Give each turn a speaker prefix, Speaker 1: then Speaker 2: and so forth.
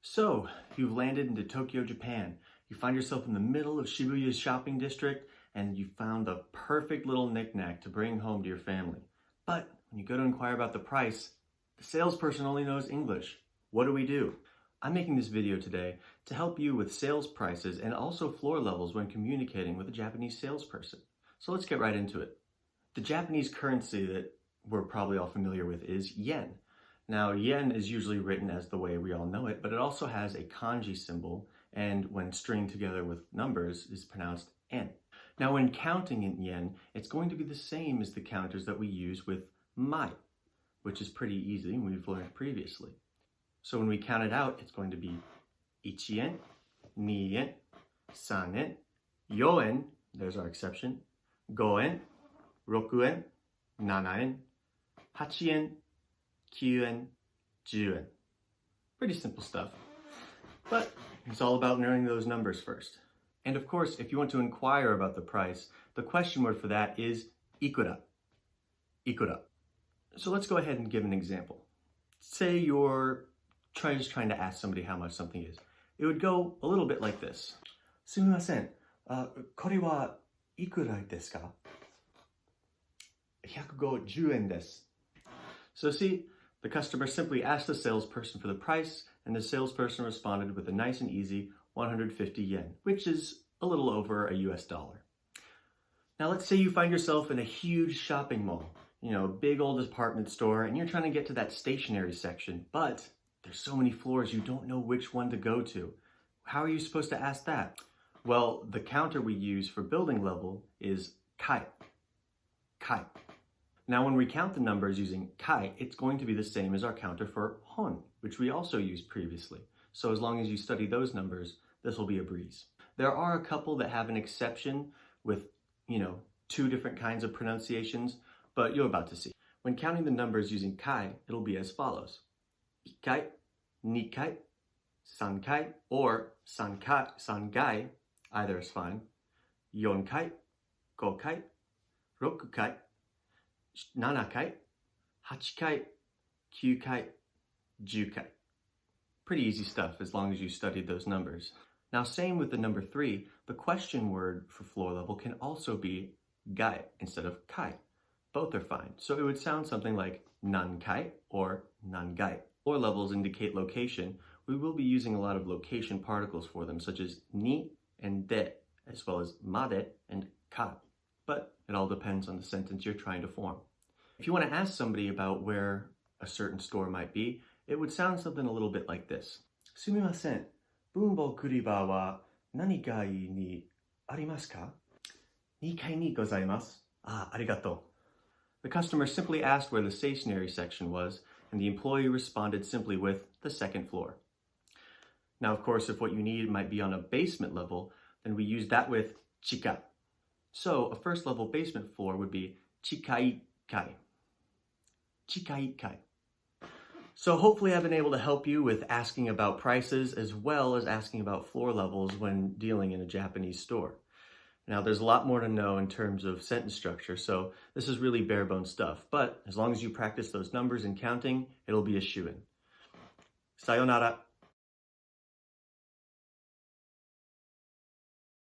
Speaker 1: So, you've landed into Tokyo, Japan. You find yourself in the middle of Shibuya's shopping district, and you found the perfect little knickknack to bring home to your family. But when you go to inquire about the price, the salesperson only knows English. What do we do? I'm making this video today to help you with sales prices and also floor levels when communicating with a Japanese salesperson. So let's get right into it. The Japanese currency that we're probably all familiar with is yen. Now, yen is usually written as the way we all know it, but it also has a kanji symbol, and when stringed together with numbers is pronounced en. Now, when counting in yen, it's going to be the same as the counters that we use with mai, which is pretty easy and we've learned previously. So when we count it out, it's going to be 1 yen, 2 yen, 3 yen, 4 yen, there's our exception, 5 yen, 6 yen, 7 yen, 8 yen, 9 yen, 10 yen. Pretty simple stuff. But it's all about learning those numbers first. And of course, if you want to inquire about the price, the question word for that is ikura. Ikura. So let's go ahead and give an example. Say you're just trying to ask somebody how much something is. It would go a little bit like this. Sumimasen, これはいくらですか? 150 yen desu. So see, the customer simply asked the salesperson for the price, and the salesperson responded with a nice and easy 150 yen, which is a little over a US dollar. Now let's say you find yourself in a huge shopping mall, a big old department store, and you're trying to get to that stationery section, but there's so many floors you don't know which one to go to. How are you supposed to ask that? Well, the counter we use for building level is kai. Kai. Now, when we count the numbers using kai, it's going to be the same as our counter for hon, which we also used previously. So as long as you study those numbers, this will be a breeze. There are a couple that have an exception with, two different kinds of pronunciations, but you're about to see. When counting the numbers using kai, it'll be as follows. 1kai, 2kai, 3kai, or 3kai, either is fine. 4kai, 5kai, 6kai, 7kai, 8kai, 9kai, 10kai. Pretty easy stuff as long as you studied those numbers. Now, same with the number 3, the question word for floor level can also be gai instead of kai. Both are fine. So it would sound something like nankai or nangai. Floor levels indicate location. We will be using a lot of location particles for them, such as ni and de, as well as made and ka. But it all depends on the sentence you're trying to form. If you want to ask somebody about where a certain store might be, it would sound something a little bit like this. Sumimasen, bunbo kuriba wa nani gai ni arimasu ka? 2階にございます. Arigato. The customer simply asked where the stationery section was, and the employee responded simply with the second floor. Now, of course, if what you need might be on a basement level, then we use that with chika. So a first level basement floor would be chikai kai. Chikai kai. So hopefully I've been able to help you with asking about prices as well as asking about floor levels when dealing in a Japanese store. Now there's a lot more to know in terms of sentence structure, so this is really bare bones stuff, but as long as you practice those numbers and counting, it'll be a shoo-in. Sayonara.